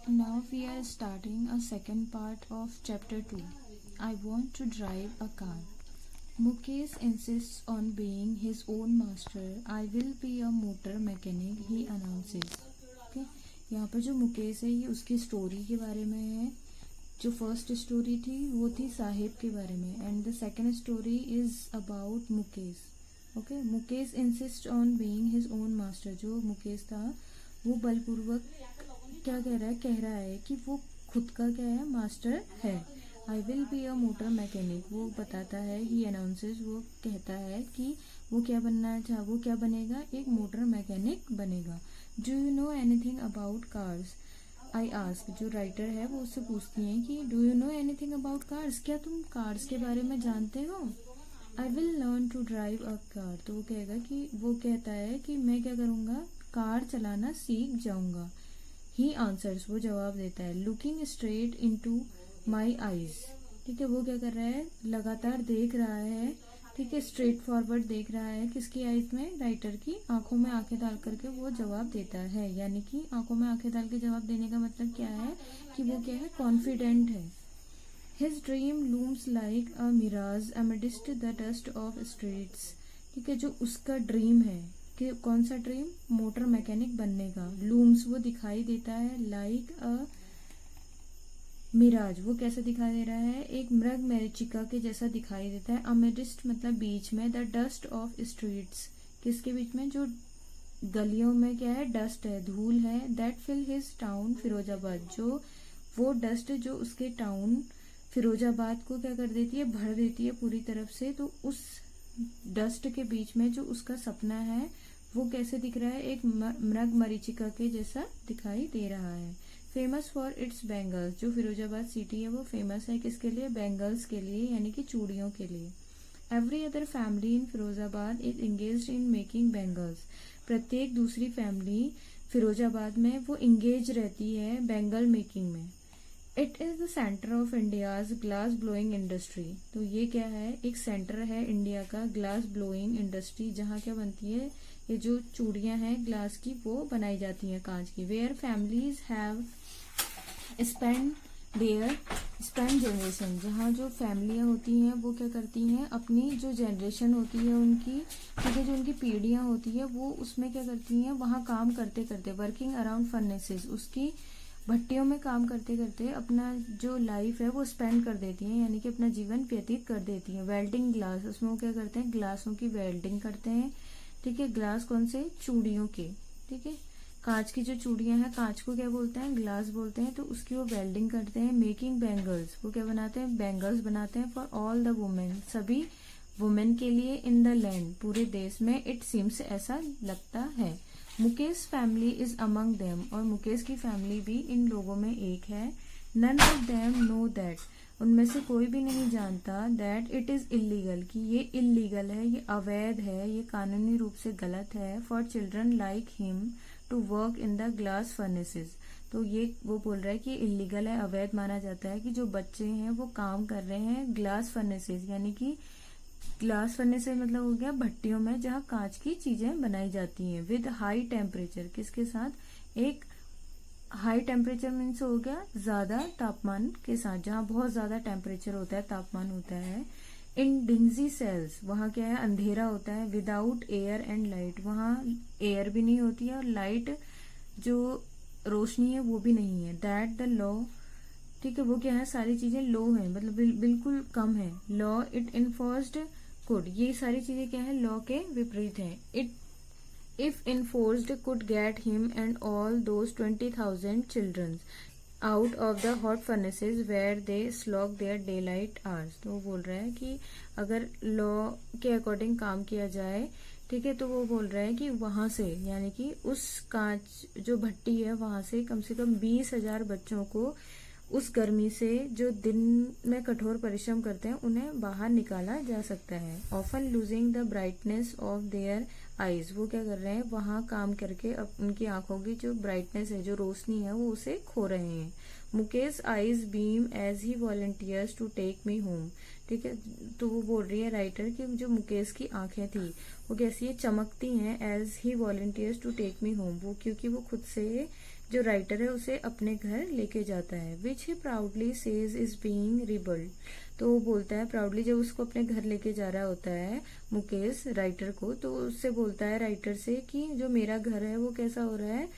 Now we are starting a second part of chapter 2. I want to drive a car. Mukesh insists on being his own master. I will be a motor mechanic, he announces. Okay? यहाँ पर जो मुकेश है ये उसकी story के बारे में है. जो फर्स्ट स्टोरी थी वो थी साहिब के बारे में and the second story is about Mukesh. Okay, Mukesh insist on being his own master. जो मुकेश था वो बलपूर्वक क्या कह रहा है कि वो खुद का क्या है, मास्टर है. I will be a motor mechanic, वो बताता है, ही अनाउंसेस, वो कहता है कि वो क्या बनना चाह, वो क्या बनेगा, एक मोटर मैकेनिक बनेगा. Do you know anything about cars, I ask. जो राइटर है वो उससे पूछती हैं कि do you know anything about cars, क्या तुम कार्स के बारे में जानते हो. I will learn to drive a car, तो वो कहेगा कि वो कहता है कि मैं क्या करूँगा, कार चलाना सीख जाऊँगा. ही आंसर्स, वो जवाब देता है, looking straight into my eyes. ठीक है, वो क्या कर रहा है, लगातार देख रहा है. ठीक है, स्ट्रेट फॉरवर्ड देख रहा है, किसकी आईज में, राइटर की आंखों में आंखें डाल करके वो जवाब देता है. यानी कि आंखों में आंखें डाल के जवाब देने का मतलब क्या है कि वो क्या है, कॉन्फिडेंट है. His dream looms like a mirage amidst the dust of streets. ठीक है, जो उसका ड्रीम है कि कौन सा ड्रीम, मोटर मैकेनिक बनने का. लूम्स, वो दिखाई देता है, लाइक अ मिराज, वो कैसे दिखाई दे रहा है, एक मृग मरीचिका के जैसा दिखाई देता है. अमिडिस्ट मतलब बीच में, द डस्ट ऑफ स्ट्रीट्स, किसके बीच में, जो गलियों में क्या है, डस्ट है, धूल है. That fill his town Firozabad, जो वो डस्ट जो उसके टाउन फिरोजाबाद को क्या कर देती है, भर देती है पूरी तरफ से. तो उस डस्ट के बीच में जो उसका सपना है वो कैसे दिख रहा है, एक मृग मरीचिका के जैसा दिखाई दे रहा है. फेमस फॉर इट्स बैंगल्स, जो फिरोजाबाद सिटी है वो फेमस है किसके लिए, बैंगल्स के लिए, यानी कि चूड़ियों के लिए. Every other family in Firozabad is engaged in making bangles, प्रत्येक दूसरी फैमिली फिरोजाबाद में वो इंगेज रहती है बैंगल मेकिंग में. It is the centre of India's glass blowing industry, तो ये क्या है, एक सेंटर है इंडिया का ग्लास ब्लोइंग इंडस्ट्री, जहाँ क्या बनती है, ये जो चूड़ियां हैं ग्लास की वो बनाई जाती हैं, कांच की. Where families have spend generation, जहाँ जो फैमिलियां होती हैं वो क्या करती हैं, अपनी जो जनरेशन होती है उनकी, ठीक है, जो उनकी पीढ़ियां होती है वो उसमें क्या करती हैं, वहाँ काम करते करते, वर्किंग अराउंड फर्नेसेस, उसकी भट्टियों में काम करते करते अपना जो लाइफ है वो स्पेंड कर देती हैं, यानी कि अपना जीवन व्यतीत कर देती हैं. वेल्डिंग ग्लास, उसमें वो क्या करते हैं, ग्लासों की वेल्डिंग करते हैं. ठीक है, ग्लास कौन से, चूड़ियों के. ठीक है, कांच की जो चूड़ियां हैं, कांच को क्या बोलते हैं, ग्लास बोलते हैं, तो उसकी वो वेल्डिंग करते हैं. मेकिंग बैंगल्स, वो क्या बनाते हैं, बैंगल्स बनाते हैं. फॉर ऑल द वुमेन, सभी वुमेन के लिए. इन द लैंड, पूरे देश में. इट सीम्स, ऐसा लगता है. Mukesh family is among them, और मुकेश की फैमिली भी इन लोगों में एक है. None of them know that, उनमें से कोई भी नहीं जानता, दैट इट इज इलीगल, कि ये इलीगल है, ये अवैध है, ये कानूनी रूप से गलत है. For children like him to work in the glass furnaces, तो ये वो बोल रहा है कि इलीगल है, अवैध माना जाता है कि जो बच्चे हैं वो काम कर रहे हैं ग्लास फर्नेसेस, यानी कि ग्लास फर्नेसेस मतलब हो गया भट्टियों में जहाँ कांच की चीजें बनाई जाती हैं. विद हाई टेम्परेचर, किसके साथ, एक हाई टेम्परेचर मीन्स हो गया ज्यादा तापमान के साथ, जहाँ बहुत ज्यादा टेम्परेचर होता है, तापमान होता है. इन डिंजी सेल्स, वहाँ क्या है, अंधेरा होता है. विदाउट एयर एंड लाइट, वहाँ एयर भी नहीं होती है और लाइट जो रोशनी है वो भी नहीं है. दैट द लॉ, ठीक है, वो क्या है, सारी चीजें लो है, मतलब बिल्कुल कम है. लॉ इट इन्फोर्स्ड कुड, ये सारी चीजें क्या है, लॉ के विपरीत है. It if enforced could get him and all those 20,000 children out of the hot furnaces where they slog their daylight hours. तो वो बोल रहा है कि अगर लॉ के अकॉर्डिंग काम किया जाए, ठीक है, तो वो बोल रहा है कि वहां से, यानी कि उस कांच जो भट्टी है वहां से कम 20,000 बच्चों को उस गर्मी से, जो दिन में कठोर परिश्रम करते हैं, उन्हें बाहर निकाला जा सकता है. Often losing the brightness of their eyes, वो क्या कर रहे हैं, वहां काम करके उनकी आंखों की जो ब्राइटनेस है, जो रोशनी है, वो उसे खो रहे हैं. Mukesh eyes beam as he volunteers to take me home. ठीक है, तो वो बोल रही है राइटर कि जो मुकेश की आंखें थी वो कैसी है, चमकती हैं. As he volunteers to take me home, वो क्योंकि वो खुद से जो राइटर है उसे अपने घर लेके जाता है। विच ही प्राउडली सेज इज बीइंग रिबल्ड, तो वो बोलता है प्राउडली, जब उसको अपने घर लेके जा रहा होता है मुकेश राइटर को, तो उससे बोलता है राइटर से कि जो मेरा घर है वो कैसा हो रहा है,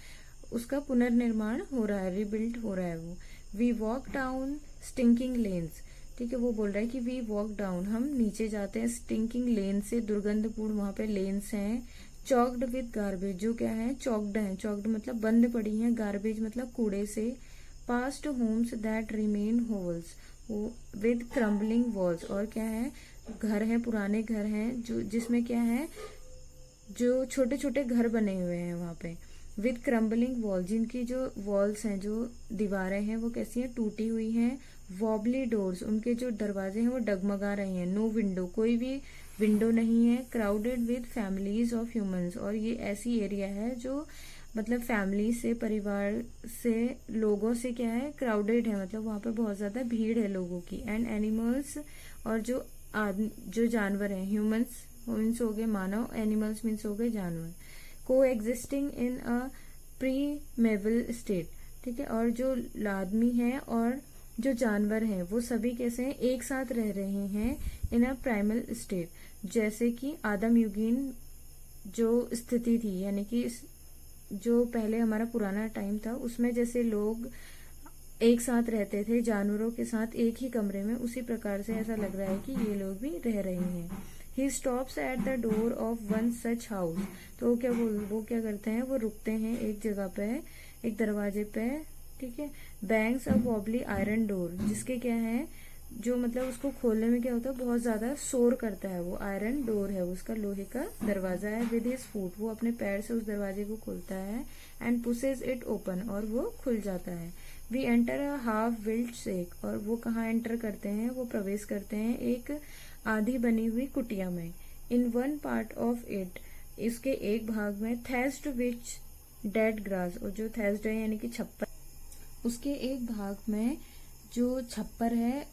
उसका पुनर्निर्माण हो रहा है, रिबिल्ड हो रहा है वो। We walk down stinking lanes, ठीक है, वो बोल रहा है कि वी वॉक डाउन, हम नीचे जाते हैं स्टिंकिंग लेन से, दुर्गंधपूर्ण वहां पे लेन्स हैं। चॉक्ड विद गार्बेज, जो क्या है चॉक्ड है, चॉक्ड मतलब बंद पड़ी है, गार्बेज मतलब कूड़े से। Past homes that remain holes, with crumbling walls, और क्या है घर है, पुराने घर हैं जो जिसमें क्या है जो छोटे छोटे घर बने हुए हैं वहां पे। विद क्रम्बलिंग वॉल, जिनकी जो वॉल्स हैं, जो दीवारें हैं वो कैसी हैं, टूटी हुई हैं। वॉबली डोर्स, उनके जो दरवाजे हैं वो डगमगा रहे हैं। नो विंडो, कोई भी विंडो नहीं है। Crowded with families of humans, और ये ऐसी एरिया है जो मतलब फैमिली से, परिवार से, लोगों से क्या है क्राउडेड है, मतलब वहां पे बहुत ज्यादा भीड़ है लोगों की। एंड एनिमल्स, और जो जानवर हैं, ह्यूमंस मीन्स हो गए मानव, एनिमल्स मीन्स हो गए जानवर। को existing in a preamble state, ठीक है, और जो आदमी है और जो जानवर हैं वो सभी कैसे हैं, एक साथ रह रहे हैं इन अ प्राइमल स्टेट, जैसे कि आदम युगीन जो स्थिति थी, यानी कि जो पहले हमारा पुराना टाइम था उसमें जैसे लोग एक साथ रहते थे जानवरों के साथ एक ही कमरे में, उसी प्रकार से ऐसा लग रहा है कि ये लोग भी रह रहे हैं। He stops at the door of one such house, तो वो क्या करते हैं, वो रुकते हैं एक जगह पे, एक दरवाजे पे, ठीक है। बैंग्स अ वॉबली आयरन डोर, जिसके क्या है जो मतलब उसको खोलने में क्या होता है, बहुत ज्यादा शोर करता है, वो आयरन डोर है, उसका लोहे का दरवाजा है। विद हिज फुट, वो अपने पैर से उस दरवाजे को खोलता है। एंड पुशेज इट ओपन, और वो खुल जाता है। We enter a half built shack, और वो कहाँ एंटर करते हैं, वो प्रवेश करते हैं एक आधी बनी हुई कुटिया में। In one part of it, इसके एक भाग में, थेस्ट विच डेड ग्रास, और जो थेस्ट है यानी कि छप्पर, उसके एक भाग में जो छप्पर है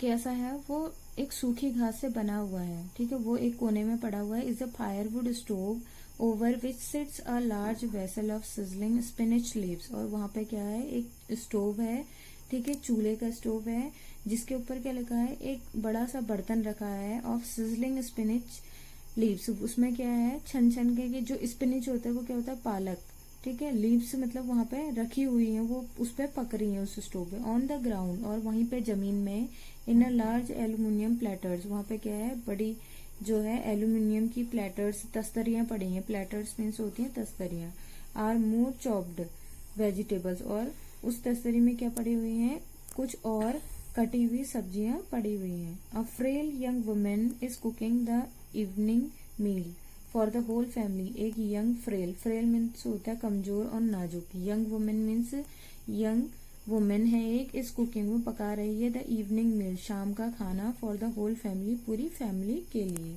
कैसा है, वो एक सूखी घास से बना हुआ है, ठीक है, वो एक कोने में पड़ा हुआ है। Is a firewood stove over which sits a large vessel of sizzling spinach leaves, और वहां पे क्या है एक स्टोव है, ठीक है, चूल्हे का स्टोव है, जिसके ऊपर क्या लिखा है, एक बड़ा सा बर्तन रखा है ऑफ सिजलिंग स्पिनिच लीव्स, उसमें क्या है छन छन के जो स्पिनिच होता है वो क्या होता है पालक, ठीक है, लीव्स मतलब वहां पे रखी हुई है, वो उस पे पक रही है उस स्टोव पे। ऑन द ग्राउंड, और वहीं पे जमीन में, इन अ लार्ज एल्यूमिनियम प्लेटर्स, वहां पे क्या है बड़ी जो है एल्यूमिनियम की प्लेटर्स, तस्तरियां पड़ी हैं, प्लेटर्स मीन्स होती हैं तस्तरियां। आर मोर चॉप्ड वेजिटेबल्स, और उस तस्तरी में क्या पड़ी हुई है, कुछ और कटी हुई सब्जियां पड़ी हुई हैं। A frail young women is cooking the evening meal for the whole family, एक यंग फ्रेल, फ्रेल मीन्स होता है कमजोर और नाजुक, young women means young women है एक, इस कुकिंग में पका रही है द इवनिंग मील, शाम का खाना, फॉर द होल फैमिली, पूरी फैमिली के लिए।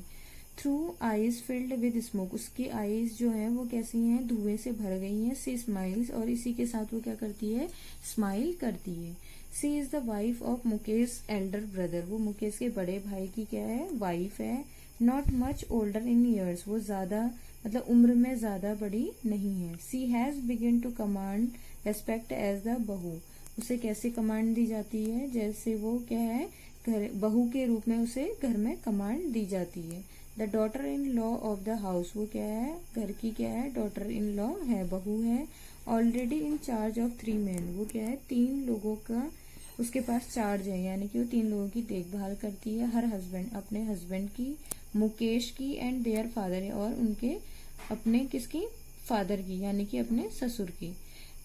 Through eyes filled with smoke, उसकी आईज जो है वो कैसी हैं, धुएं से भर गई हैं। सी स्माइल्स, और इसी के साथ वो क्या करती है, स्माइल करती है। She is the wife of Mukesh elder brother, वो मुकेश के बड़े भाई की क्या है, वाइफ है। Not much older in years, वो ज्यादा मतलब उम्र में ज्यादा बड़ी नहीं है। She has begin to command respect as the bahu, उसे कैसे कमांड दी जाती है, जैसे वो क्या है घर बहू के रूप में उसे घर में कमांड दी जाती है। The daughter in law of the house, वो क्या है घर की क्या है, डॉटर इन लॉ है, बहू है। Already in charge of 3 men, वो क्या है 3 लोगों का उसके पास चार्ज है, यानी कि वो 3 लोगों की देखभाल करती है। हर हस्बैंड, अपने हस्बैंड की, मुकेश की, एंड देयर फादर है, और उनके अपने किसकी, फादर की, यानी कि अपने ससुर की।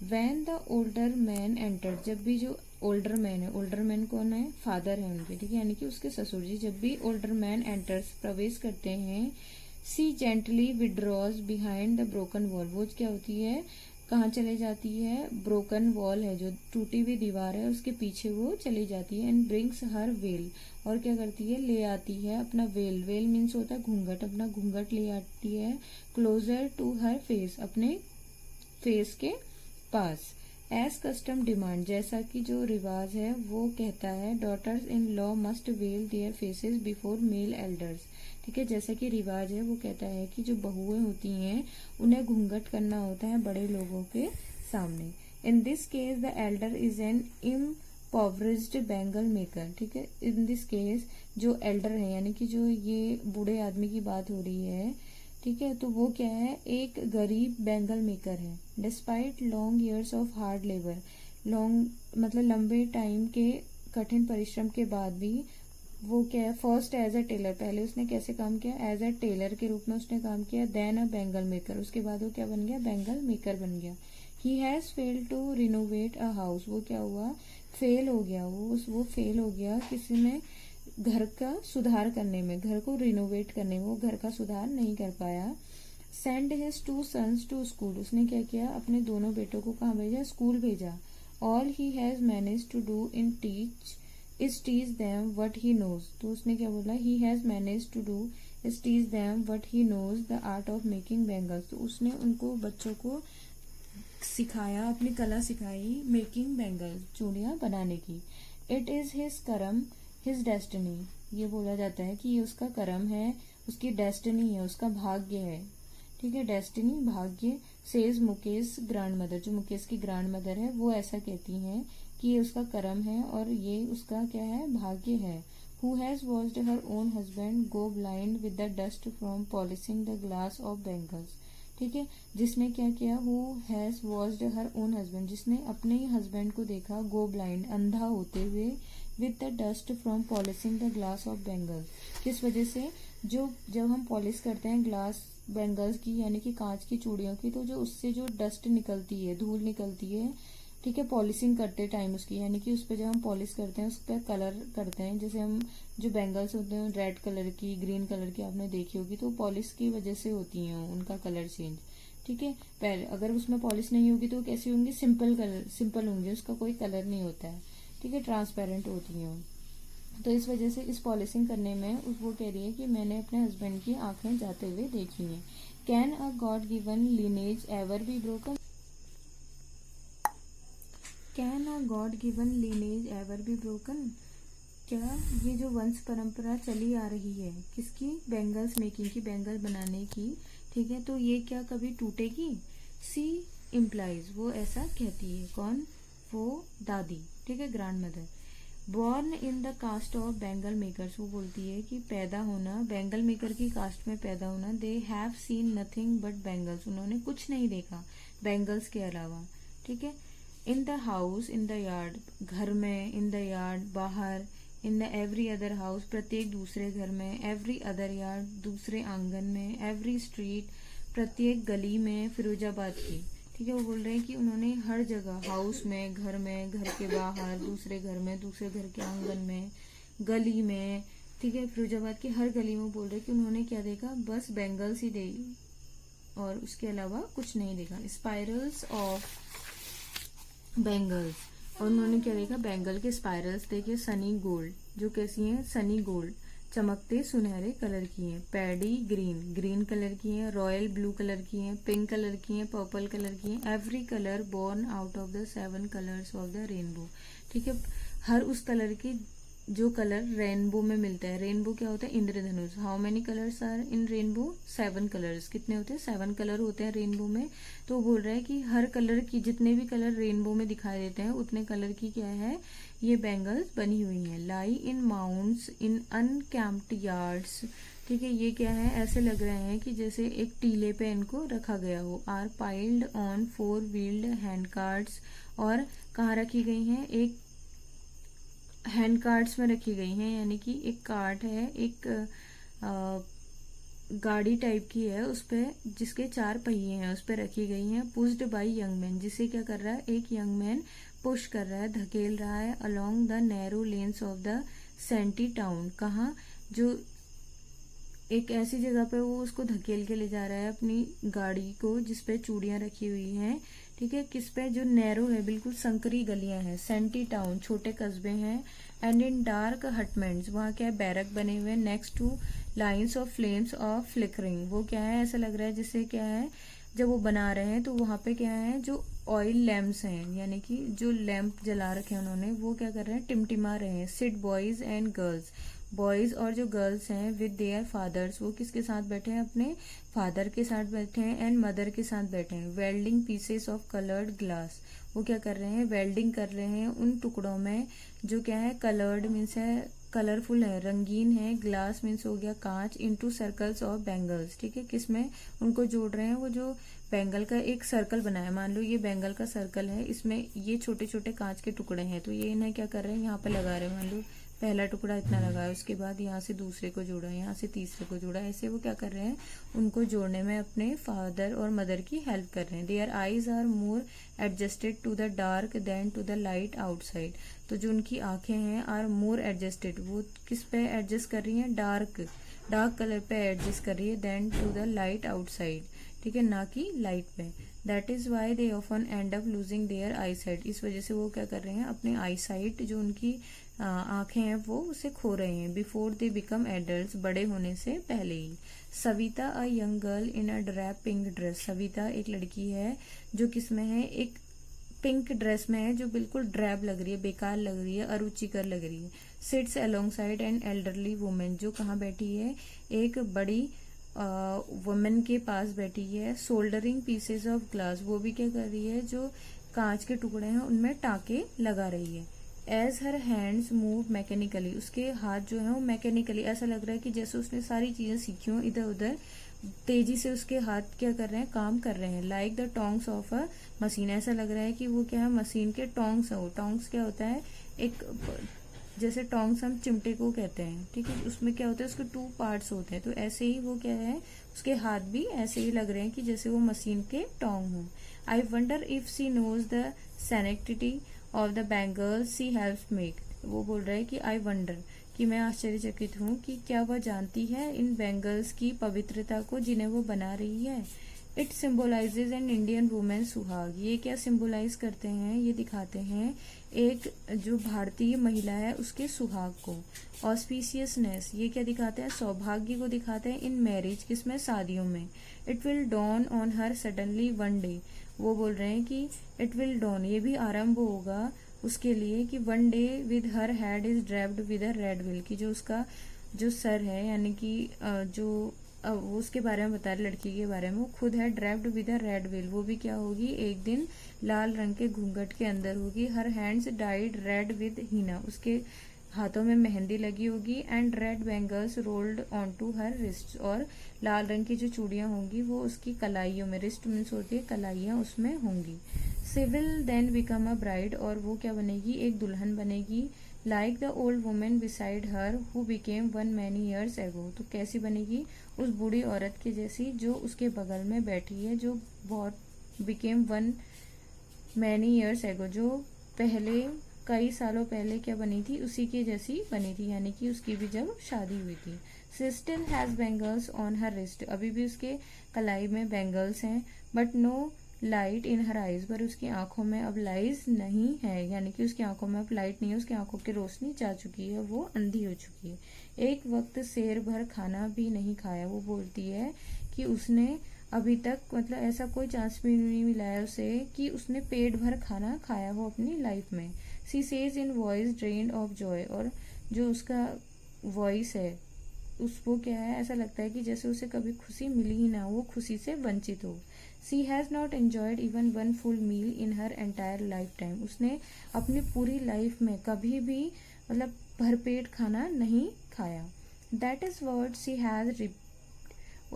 When the older man enter, जब भी जो ओल्डर मैन है, ओल्डर मैन कौन है, फादर है उनके, ठीक है, यानी कि उसके ससुर जी, जब भी ओल्डर मैन एंटर्स प्रवेश करते हैं, she gently withdraws behind the broken wall, वो क्या होती है कहाँ चले जाती है, ब्रोकन वॉल है जो टूटी हुई दीवार है उसके पीछे वो चली जाती है। एंड ब्रिंग्स हर वेल, और क्या करती है, ले आती है अपना वेल, वेल मीन्स होता है घूंघट, अपना घूंघट ले आती है। क्लोजर टू हर फेस, अपने फेस के पास। एज कस्टम डिमांड, जैसा कि जो रिवाज है वो कहता है, daughters in law must veil their faces before male elders, ठीक है, जैसा कि रिवाज है वो कहता है कि जो बहुएं होती हैं उन्हें घूंघट करना होता है बड़े लोगों के सामने। In this case the elder is an impoverished bangle maker, ठीक है। इन दिस केस जो एल्डर है यानी कि जो ये बूढ़े आदमी की बात हो रही है, ठीक है, तो वो क्या है, एक गरीब बैंगल मेकर है। Despite long years of hard labour, long मतलब लंबे टाइम के कठिन परिश्रम के बाद भी वो क्या है, फर्स्ट एज अ टेलर, पहले उसने कैसे काम किया, एज अ टेलर के रूप में उसने काम किया, देन अ बैंगल मेकर, उसके बाद वो क्या बन गया, बैंगल मेकर बन गया। He has failed to renovate a house, वो क्या हुआ, फेल हो गया, वो फेल हो गया किसी में, घर का सुधार करने में, घर को रिनोवेट करने में वो घर का सुधार नहीं कर पाया। Send his two sons to school, उसने क्या किया, अपने दोनों बेटों को कहाँ भेजा, स्कूल भेजा। All he has manage to do in teach is teach them what he knows, तो उसने क्या बोला, he has manage to do is teach them what he knows the art of making bangles, तो उसने उनको बच्चों को सिखाया, अपनी कला सिखाई मेकिंग बैंगल्स, चूड़ियां बनाने की। इट इज हिज करम हिज डेस्टिनी, ये बोला जाता है कि ये उसका कर्म है, उसकी डेस्टिनी है, उसका भाग्य है, ठीक है, डेस्टिनी भाग्य। सेज मुकेश ग्रैंड मदर, जो मुकेश की ग्रैंड मदर है वो ऐसा कहती हैं कि ये उसका कर्म है और ये उसका क्या है, भाग्य है। Who has watched her own husband go blind with the dust from polishing the glass of bangles, ठीक है, जिसने क्या किया, who has watched her own husband, जिसने अपने ही हस्बैंड को देखा, गो ब्लाइंड अंधा होते हुए, with the dust from polishing the glass of bangles, किस वजह से, जो जब हम पॉलिश करते हैं ग्लास बैंगल्स की यानी कि कांच की चूड़ियों की, तो जो उससे जो डस्ट निकलती है, धूल निकलती है, ठीक है, पॉलिशिंग करते टाइम उसकी, यानी कि उस पर जब हम पॉलिश करते हैं उस पर कलर करते हैं, जैसे हम जो बैंगल्स होते हैं रेड कलर की, ग्रीन कलर की आपने देखी होगी, तो पॉलिश की वजह से होती हैं उनका कलर चेंज, ठीक है। पहले अगर उसमें पॉलिश नहीं होगी तो कैसी होंगी, सिंपल कलर, सिंपल होंगी, उसका कोई कलर नहीं होता है, ठीक है, ट्रांसपेरेंट होती हैं। तो इस वजह से इस पॉलिशिंग करने में वो कह रही है कि मैंने अपने हस्बैंड की आंखें जाते हुए देखी हैं। Can a God given lineage ever be broken, can a God given lineage ever be broken, क्या ये जो वंश परंपरा चली आ रही है किसकी, बैंगल्स मेकिंग की, बैंगल बनाने की, ठीक है, तो ये क्या कभी टूटेगी। सी इम्प्लाइज, वो ऐसा कहती है, कौन, वो दादी, ठीक है, grandmother. Born in the caste of bangle makers, वो बोलती है कि पैदा होना, बैंगल मेकर की कास्ट में पैदा होना, they have seen nothing but bangles, उन्होंने कुछ नहीं देखा बैंगल्स के अलावा, ठीक है। In the house in the yard, घर में, इन द यार्ड बाहर, in the every other house, प्रत्येक दूसरे घर में, एवरी अदर यार्ड दूसरे आंगन में, एवरी स्ट्रीट प्रत्येक गली में, फिरोजाबाद की, ठीक है, वो बोल रहे हैं कि उन्होंने हर जगह, हाउस में, घर के बाहर, दूसरे घर में, दूसरे घर के आंगन में, गली में, ठीक है, फिरोजाबाद की हर गली में बोल रहे हैं कि उन्होंने क्या देखा, बस बैंगल्स ही देखी और उसके अलावा कुछ नहीं देखा। स्पाइरल्स ऑफ बैंगल्स, और उन्होंने क्या देखा, बैंगल के स्पाइरल्स देखे, सनी गोल्ड, जो कैसी हैं, सनी गोल्ड, चमकते सुनहरे कलर की हैं। पैडी ग्रीन, ग्रीन कलर की हैं। रॉयल ब्लू कलर की हैं। पिंक कलर की हैं। पर्पल कलर की हैं। Every colour born out of the 7 colours of the rainbow, ठीक है, हर उस कलर की जो कलर रेनबो में मिलता है। रेनबो क्या होता है, इंद्रधनुष। How many colours are in rainbow, 7 colours. कितने होते हैं, 7 कलर होते हैं रेनबो में। तो बोल रहा है कि हर कलर की, जितने भी कलर रेनबो में दिखाई देते हैं उतने कलर की क्या है, ये बैंगल्स बनी हुई हैं। लाई इन माउंट्स इन अनकैम्प्ड यार्ड्स, ठीक है, ये क्या है, ऐसे लग रहे हैं कि जैसे एक टीले पे इनको रखा गया हो। Are piled on 4 wheeled hand carts, और कहाँ रखी गई हैं, एक हैंड कार्ट्स में रखी गई हैं, यानी कि एक कार्ट है, एक गाड़ी टाइप की है, उस पे जिसके 4 पहिए हैं, उस पे रखी गई हैं। पुश्ड बाई यंग मैन, जिसे क्या कर रहा है, एक यंग मैन पुश कर रहा है, धकेल रहा है। Along the narrow lanes of the shanty town, कहाँ, जो एक ऐसी जगह पे वो उसको धकेल के ले जा रहा है अपनी गाड़ी को, जिसपे चूड़ियां रखी हुई हैं, ठीक है, किस पे, जो नैरो है, बिल्कुल संकरी गलियां हैं। सेंटी टाउन, छोटे कस्बे हैं। एंड इन डार्क हटमेंट्स, वहाँ क्या है, बैरक बने हुए हैं। Next two lines of flames of flickering, वो क्या है, ऐसा लग रहा है जैसे क्या है, जब वो बना रहे हैं तो वहां पे क्या है, जो ऑयल लैम्प्स हैं, यानी कि जो लैम्प जला रखे हैं उन्होंने, वो क्या कर रहे हैं, टिमटिमा रहे हैं। Sit boys and girls, boys और जो गर्ल्स हैं विद देयर फादर्स, वो किसके साथ बैठे हैं, अपने फादर के साथ बैठे हैं एंड मदर के साथ बैठे हैं। Welding pieces of coloured glass, वो क्या कर रहे हैं, वेल्डिंग कर रहे हैं उन टुकड़ों में जो क्या है, कलर्ड मीन्स है कलरफुल है, रंगीन है, ग्लास मीन्स हो गया कांच, इनटू सर्कल्स ऑफ बैंगल्स, ठीक है, किसमें उनको जोड़ रहे हैं, वो जो बैंगल का एक सर्कल बनाया, मान लो ये बैंगल का सर्कल है, इसमें ये छोटे छोटे कांच के टुकड़े हैं, तो ये इन्हें क्या कर रहे हैं, यहाँ पे लगा रहे हैं, मान लो पहला टुकड़ा इतना लगा है, उसके बाद यहाँ से दूसरे को जोड़ा, यहाँ से तीसरे को जोड़ा, ऐसे वो क्या कर रहे हैं, उनको जोड़ने में अपने फादर और मदर की हेल्प कर रहे हैं। Their eyes are more adjusted to the dark than to the light outside, तो जो उनकी आंखें हैं आर मोर एडजस्टेड, वो किस पे एडजस्ट कर रही हैं, डार्क कलर पे एडजस्ट कर रही है, than to the light outside, ठीक है, ना कि लाइट पे। That is why they often end up losing their eyesight, इस वजह से वो क्या कर रहे हैं, अपने आई साइट जो उनकी आंखें हैं वो उसे खो रहे हैं। बिफोर दे बिकम एडल्ट, बड़े होने से पहले ही। Savita a young girl in a drab pink dress, Savita एक लड़की है जो किसमें है, एक पिंक ड्रेस में है जो बिल्कुल ड्रैब लग रही है, बेकार लग रही है, अरुचिकर लग रही है। Sits alongside an elderly women, जो कहाँ बैठी है, एक बड़ी वुमेन के पास बैठी है। सोल्डरिंग पीसेज ऑफ ग्लास, वो भी क्या कर रही है, जो कांच के टुकड़े हैं उनमें टाके लगा रही है। As her hands move mechanically, उसके हाथ जो है वो मैकेनिकली, ऐसा लग रहा है कि जैसे उसने सारी चीजें सीखी हो, इधर उधर तेजी से उसके हाथ क्या कर रहे हैं, काम कर रहे हैं। Like the tongs of a machine, ऐसा लग रहा है कि वो क्या है, मशीन के टोंग्स है। टोंग्स क्या होता है, एक जैसे टोंग्स हम चिमटे को कहते हैं, ठीक है, उसमें क्या होता है, उसके 2 पार्ट्स होते हैं, तो ऐसे ही वो क्या है, उसके हाथ भी ऐसे ही लग रहे हैं कि जैसे वो मशीन के टोंग हों। I wonder if she knows the sanctity of the bangles she helps make, वो बोल रहा है कि आई वंडर, कि मैं आश्चर्यचकित हूँ कि क्या वह जानती है इन बैंगल्स की पवित्रता को जिन्हें वो बना रही है। It symbolises an Indian women सुहाग, ये क्या सिम्बोलाइज करते हैं, ये दिखाते हैं एक जो भारतीय महिला है उसके सुहाग को। ऑस्पिशियसनेस, ये क्या दिखाते हैं, सौभाग्य को दिखाते हैं। इन मैरिज, किसमें, शादियों में। It will dawn on her suddenly one day, वो बोल रहे हैं कि इट विल डॉन, ये भी आरंभ होगा उसके लिए कि one day with her head is draped with a red will, की जो उसका जो सर है, यानी कि जो वो उसके बारे में बता रहे, लड़की के बारे में, वो खुद है draped with a red will, वो भी क्या होगी, एक दिन लाल रंग के घूंघट के अंदर होगी। Her hands dyed red with henna, उसके हाथों में मेहंदी लगी होगी। And red bangles rolled on to her wrist, और लाल रंग की जो चूड़ियां होंगी वो उसकी कलाइयों में, रिस्ट मीन्स होती है कलाइयां, उसमें होंगी। She will then become a bride, और वो क्या बनेगी, एक दुल्हन बनेगी। Like the old women beside her who became one many years ago, तो कैसी बनेगी, उस बूढ़ी औरत के जैसी जो उसके बगल में बैठी है, जो बहुत बिकेम वन मैनी ईयर्स एगो, जो पहले कई सालों पहले क्या बनी थी, उसी के जैसी बनी थी, यानी कि उसकी भी जब शादी हुई थी। She still has bangles on her wrist, अभी भी उसके कलाई में बैंगल्स हैं। But no light in her eyes, पर उसकी आंखों में अब लाइट नहीं है, यानी कि उसकी आंखों में अब लाइट नहीं है, उसकी आंखों की रोशनी जा चुकी है, वो अंधी हो चुकी है। एक वक्त शेर भर खाना भी नहीं खाया, वो बोलती है कि उसने अभी तक, मतलब ऐसा कोई चांस भी नहीं मिला है उसे कि उसने पेट भर खाना खाया हो अपनी लाइफ में। She says in voice drained of Joy, और जो उसका वॉइस है उसको क्या है, ऐसा लगता है कि जैसे उसे कभी खुशी मिली ही ना, वो खुशी से वंचित हो। She has not enjoyed even one full meal in her entire lifetime, उसने अपनी पूरी लाइफ में कभी भी मतलब भरपेट खाना नहीं खाया। That is word she has,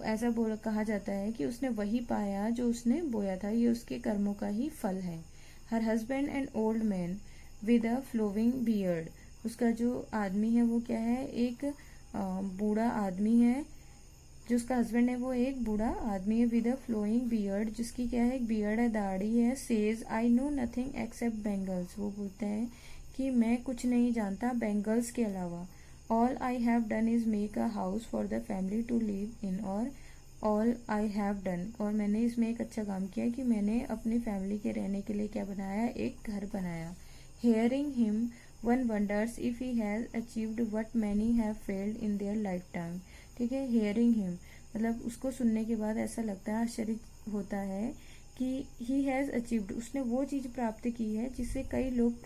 ऐसा बोल कहा जाता है कि उसने वही पाया जो उसने बोया था, ये उसके कर्मों का ही फल है। Her husband and old man with a flowing beard, उसका जो आदमी है वो क्या है, एक बूढ़ा आदमी है, जो उसका हस्बैंड है वो एक बूढ़ा आदमी है। विद अ फ्लोइंग बियर्ड, जिसकी क्या है, एक बियर्ड है, दाढ़ी है। Says I know nothing accept bangles, वो बोलते हैं कि मैं कुछ नहीं जानता बैंगल्स के अलावा। All I have done is make a house for the family to live in, और ऑल आई हैव डन, और मैंने इसमें एक अच्छा काम किया कि मैंने अपनी फैमिली के रहने के लिए क्या बनाया, एक घर बनाया। Hearing him one wonders if he has achieved what many have failed in their life time, ठीक है। हेयरिंग हिम मतलब उसको सुनने के बाद ऐसा लगता है, आश्चर्य होता है कि ही हैज अचीव्ड, उसने वो चीज प्राप्त की है जिससे कई लोग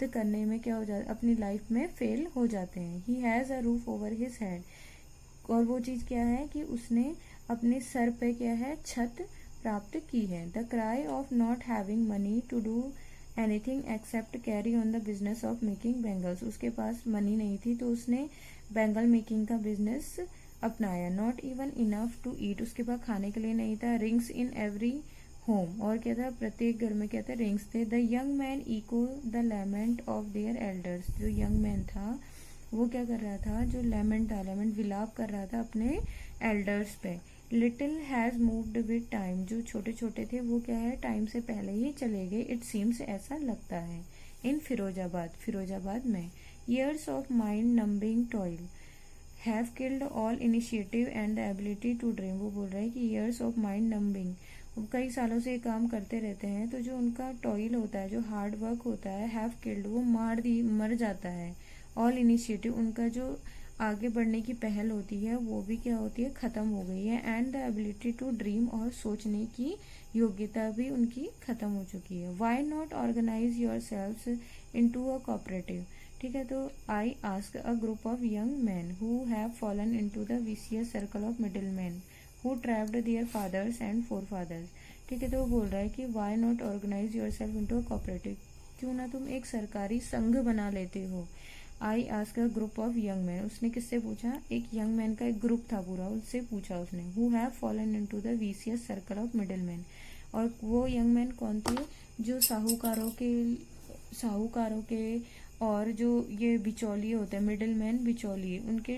प्राप्त करने में क्या हो जाता, अपनी लाइफ में फेल हो जाते हैं। He has a roof over his head, और वो चीज़ क्या है कि उसने अपने सर पे क्या है, छत प्राप्त की है। The cry of not having money to do anything except carry on the business of making bangles, उसके पास मनी नहीं थी तो उसने बैंगल मेकिंग का बिजनेस अपनाया। Not even enough to eat, उसके पास खाने के लिए नहीं था। रिंग्स इन एवरी होम, और क्या था, प्रत्येक घर में क्या था, रिंग्स थे। The young man echo the lament of their elders, जो यंग मैन था वो क्या कर रहा था, जो लेमेंट था, लेमेंट विलाप कर रहा था अपने एल्डर्स पे। Little has moved with time, जो छोटे छोटे थे वो क्या है, टाइम से पहले ही चले गए। इट सीम्स, ऐसा लगता है। इन फिरोजाबाद, फिरोजाबाद में। Years of mind numbing toil have killed all initiative and the ability to dream, वो बोल रहा है कि ईयर्स ऑफ माइंड नंबिंग, कई सालों से ये काम करते रहते हैं तो जो उनका टॉयल होता है, जो हार्ड वर्क होता है, हैव किल्ड, वो मर जाता है। ऑल इनिशिएटिव, उनका जो आगे बढ़ने की पहल होती है वो भी क्या होती है, खत्म हो गई है। And the ability to dream, और सोचने की योग्यता भी उनकी खत्म हो चुकी है। Why not organise yourself into a cooperative, ठीक है। तो I ask a group of young man who have fallen into the vicious circle of middle man who trapped their fathers and forefathers, ठीक है। तो वो बोल रहा है कि why not organise yourself into a cooperative, क्यों ना तुम एक सरकारी संघ बना लेते हो। I ask a group of young man, उसने किससे पूछा, एक यंग मैन का एक ग्रुप था पूरा, उससे पूछा उसने। Who have fallen into the vicious circle of middle man, और वो यंग मैन कौन थे, जो साहूकारों के और जो ये बिचौलिए होते हैं, मिडिल मैन बिचौलिए, उनके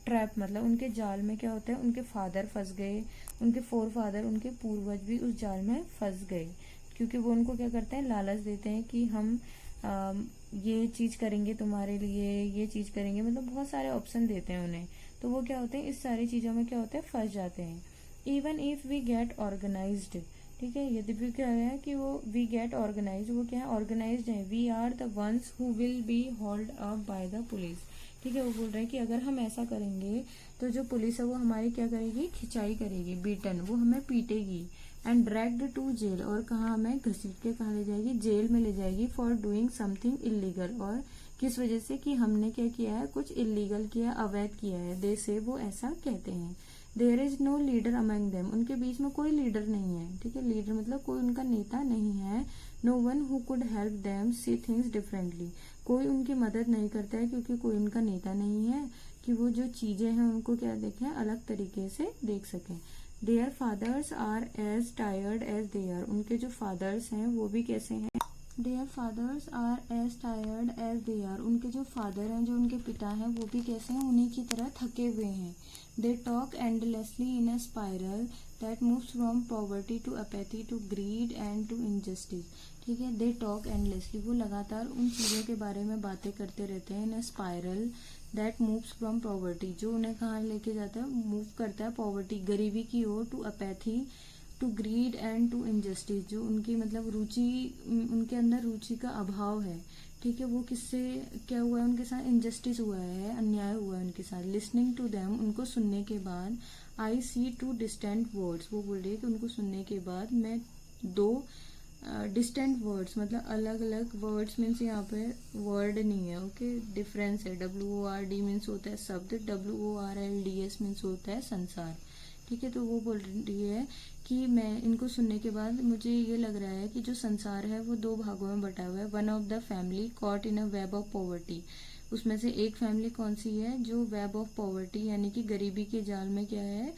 ट्रैप, मतलब उनके जाल में क्या होता है, उनके फादर फंस गए, उनके फोर फादर, उनके पूर्वज भी उस जाल में फंस गए, क्योंकि वो उनको क्या करते हैं, लालच देते हैं कि हम ये चीज़ करेंगे तुम्हारे लिए, ये चीज़ करेंगे, मतलब बहुत सारे ऑप्शन देते हैं उन्हें। तो वो क्या होते हैं, इस सारी चीज़ों में क्या होता है, फंस जाते हैं। Even if we get organised, ठीक है, यद्यपि क्या है कि वो वी गेट ऑर्गेनाइज, वो क्या है, ऑर्गेनाइज्ड है। We are the ones who will be hold up by the police, ठीक है। वो बोल रहे हैं कि अगर हम ऐसा करेंगे तो जो पुलिस है वो हमारी क्या करेगी, खिंचाई करेगी, बीटन, वो हमें पीटेगी। एंड ड्रैग्ड टू जेल, और कहाँ हमें घसीट के कहाँ ले जाएगी, जेल में ले जाएगी। फॉर डूइंग समथिंग इलीगल, और किस वजह से, कि हमने क्या किया है, कुछ इलीगल किया, अवैध किया है। दे से, वो ऐसा कहते हैं। There is no leader among them, उनके बीच में कोई लीडर नहीं है, ठीक है। लीडर मतलब कोई उनका नेता नहीं है। No one who could help them see things differently, कोई उनकी मदद नहीं करता है क्योंकि कोई उनका नेता नहीं है कि वो जो चीजें हैं उनको क्या देखें, अलग तरीके से देख सकें। Their fathers are as tired as they are, उनके जो फादर्स हैं वो भी कैसे हैं, their fathers are as tired as they are, उनके जो फादर हैं, जो उनके पिता हैं, वो भी कैसे हैं, उन्हीं की तरह थके हुए हैं। They talk endlessly in a spiral that moves from poverty to apathy to greed and to injustice, ठीक है। दे टॉक एंडलेसली, वो लगातार उन चीज़ों के बारे में बातें करते रहते हैं। In a spiral that moves from poverty, जो उन्हें कहाँ लेके जाता है, मूव करता है पॉवर्टी, गरीबी की ओर, to apathy, to greed and to injustice, जो उनकी मतलब रुचि, उनके अंदर रुचि का अभाव है, ठीक है। वो किससे क्या हुआ है, उनके साथ इनजस्टिस हुआ है, अन्याय हुआ है उनके साथ। लिसनिंग टू देम, उनको सुनने के बाद, आई सी टू डिस्टेंट वर्ड्स, वो बोल रही है कि उनको सुनने के बाद मैं दो डिस्टेंट वर्ड्स, मतलब अलग अलग वर्ड्स, मीन्स यहाँ पे वर्ड नहीं है, ओके, डिफरेंस है। WORD मीन्स होता है शब्द, WORLDS मीन्स होता है संसार, ठीक है। तो वो बोल रही है कि मैं इनको सुनने के बाद मुझे ये लग रहा है कि जो संसार है वो दो भागों में बटा हुआ है। One of the family caught in a web of poverty, उसमें से एक फैमिली कौन सी है, जो वेब ऑफ पॉवर्टी यानी कि गरीबी के जाल में क्या है,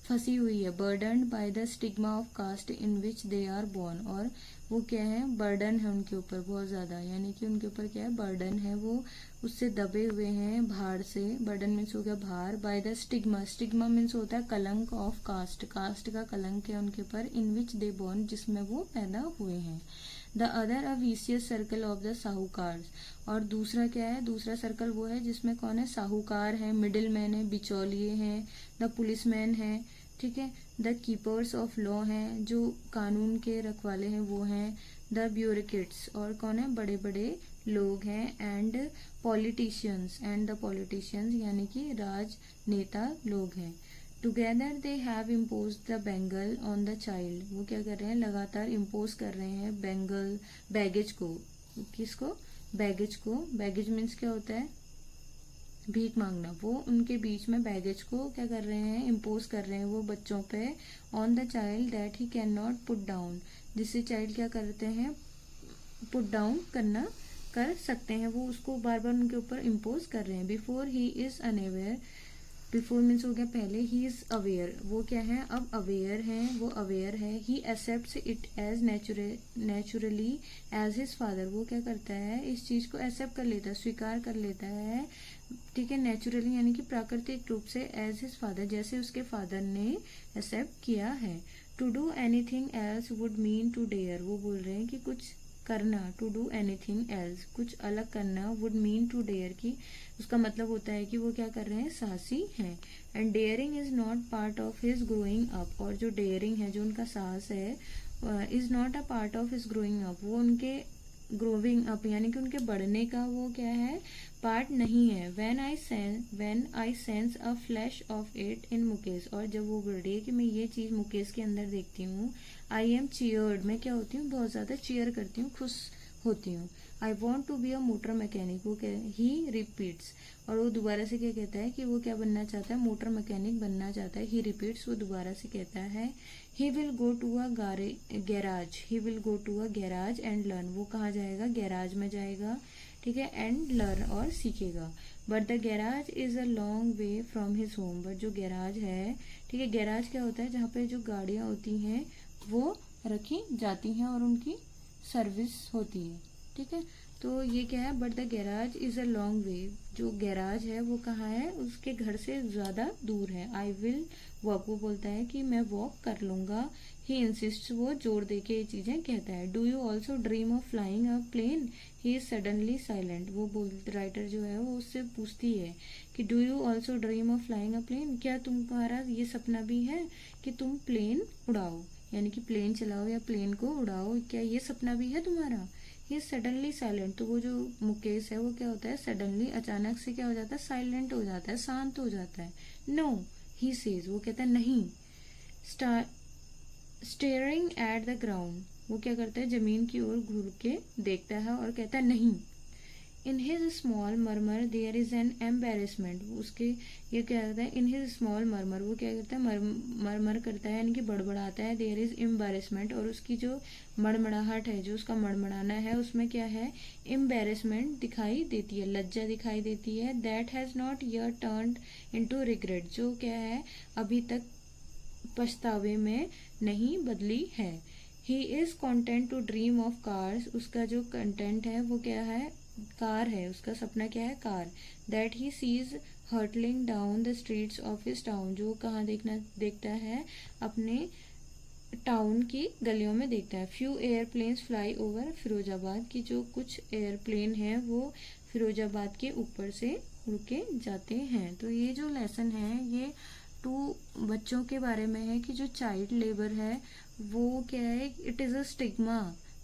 फंसी हुई है। Burdened by the stigma of caste in which they are born, और वो क्या है, बर्डन है उनके ऊपर बहुत ज्यादा, यानी कि उनके ऊपर क्या है, बर्डन है, वो उससे दबे हुए हैं, भार से। बर्डन मीन्स हो गया भार। Bye the stigma, stigma means होता है कलंक ऑफ कास्ट, कास्ट का कलंक है उनके ऊपर। इन विच दे बोर्न, जिसमें वो पैदा हुए हैं। The other a vicious circle of the sahukars, और दूसरा क्या है, दूसरा सर्कल वो है जिसमें कौन है, साहूकार है, मिडिल मैन है, बिचौलिए हैं, द पुलिस मैन है, ठीक है, द कीपर्स ऑफ लॉ हैं, जो कानून के रखवाले हैं वो हैं, द ब्यूरोक्रेट्स, और कौन है, बड़े बड़े लोग हैं, and politicians, and the politicians यानी कि राजनेता लोग हैं। Together they have impose the Bengal on the child, वो क्या कर रहे हैं, लगातार इम्पोज कर रहे हैं बेंगल, बैगेज को, किसको, बैगेज को, बैगेज मीन्स क्या होता है, भीख मांगना, वो उनके बीच में बैगेज को क्या कर रहे हैं, इम्पोज कर रहे हैं वो बच्चों पे, on the child that he can not put down, जिससे चाइल्ड क्या करते हैं, पुट डाउन करना कर सकते हैं, वो उसको बार बार उनके ऊपर इम्पोज कर रहे हैं। Before he is unaware, before means हो गया पहले, ही इज अवेयर, वो क्या है अब अवेयर है, वो अवेयर है। He accepts it as naturally as his father, वो क्या करता है, इस चीज को एक्सेप्ट कर लेता है, स्वीकार कर लेता है, ठीक है, नेचुरली यानी कि प्राकृतिक रूप से, एज हिज फादर, जैसे उसके फादर ने एक्सेप्ट किया है। To do anything else would mean to dare, वो बोल रहे हैं कि कुछ करना, टू डू एनीथिंग एल्स, कुछ अलग करना, वुड मीन टू डेयर, की उसका मतलब होता है कि वो क्या कर रहे हैं, साहसी हैं। And daring is not part of his growing up, और जो डेयरिंग है, जो उनका साहस है, is not a part of his growing up, वो उनके ग्रोविंग अप यानी कि उनके बढ़ने का वो क्या है, पार्ट नहीं है। When I sense a flash of it in Mukesh, और जब वो बोल रही है कि मैं ये चीज मुकेश के अंदर देखती हूँ, आई एम चीयर्ड, मैं क्या होती हूँ, बहुत ज्यादा चीयर करती हूँ, खुश होती हूँ। I want to be a motor mechanic, वो ही रिपीट्स, और वो दोबारा से क्या कहता है कि वो क्या बनना चाहता है, मोटर मैकेनिक बनना चाहता है। ही रिपीट्स, वो दोबारा से कहता है, he will go to a garage, he will go to a garage and learn, वो कहाँ जाएगा, गैराज में जाएगा, ठीक है, एंड लर्न, और सीखेगा। But the garage is a long way from his home, but जो गैराज है, ठीक है, गैराज क्या होता है, जहाँ पे जो गाड़ियां होती हैं वो रखी जाती हैं और उनकी सर्विस होती है, ठीक है। तो ये क्या है, but the garage is a long way, जो गैराज है वो कहाँ है, उसके घर से ज्यादा दूर है। आई विल वॉक, वो बोलता है कि मैं वॉक कर लूंगा। ही इंसिस्ट, वो जोर दे के ये चीजें कहता है। Do you also dream of flying a plane, he is suddenly silent, वो राइटर जो है वो उससे पूछती है कि do you also dream of flying a plane, क्या तुम्हारा ये सपना भी है कि तुम प्लेन उड़ाओ, यानी कि प्लेन चलाओ या प्लेन को उड़ाओ, क्या ये सपना भी है तुम्हारा। ये सडनली साइलेंट, तो वो जो मुकेश है वो क्या होता है, सडनली अचानक से क्या हो जाता है, साइलेंट हो जाता है, शांत हो जाता है। नो, ही सेज, वो कहता है नहीं। स्टेयरिंग एट द ग्राउंड, वो क्या करता है, जमीन की ओर घूर के देखता है और कहता है नहीं। In his small murmur there is an embarrassment, उसके ये क्या करता है, इन हिज स्मॉल मर्मर, वो क्या करता है, मरमर करता है यानी कि बड़बड़ाता है। देयर इज एम्बेरसमेंट, और उसकी जो मड़मड़ाहट है, जो उसका मड़मड़ाना है, उसमें क्या है, एम्बेरसमेंट दिखाई देती है, लज्जा दिखाई देती है। That has not yet turned into regret, जो क्या है अभी तक पछतावे में नहीं बदली है। He is content to dream of cars, उसका जो कंटेंट है वो क्या है, कार है, उसका सपना क्या है, car. That he sees hurtling down the streets of his town, जो कहाँ देखता है, अपने टाउन की गलियों में देखता है। Few airplanes fly over Firozabad, की जो कुछ एयरप्लेन है वो फिरोजाबाद के ऊपर से उड़ के जाते हैं। तो ये जो लेसन है ये बच्चों के बारे में है कि जो चाइल्ड लेबर है वो क्या है, it is a stigma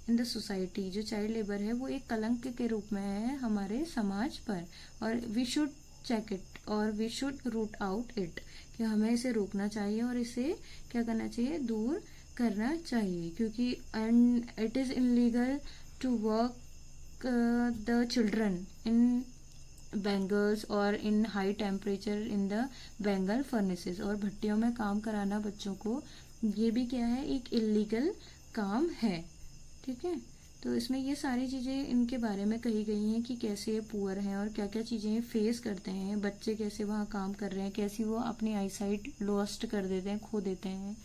in the society, जो चाइल्ड लेबर है वो एक कलंक के रूप में है हमारे समाज पर, और वी शुड चेक इट और we should root out it, कि हमें इसे रोकना चाहिए और इसे क्या करना चाहिए, दूर करना चाहिए, क्योंकि and it is illegal to work the children in bangles और in high temperature in the bangle furnaces, और भट्टियों में काम कराना बच्चों को, ये भी क्या है, एक इलीगल काम है, ठीक है। तो इसमें ये सारी चीजें इनके बारे में कही गई हैं कि कैसे ये पुअर हैं और क्या क्या चीजें फेस करते हैं, बच्चे कैसे वहाँ काम कर रहे हैं, कैसी वो अपनी आईसाइट लॉस्ट कर देते हैं, खो देते हैं,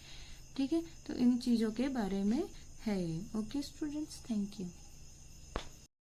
ठीक है। तो इन चीजों के बारे में है ये। Okay students, thank you.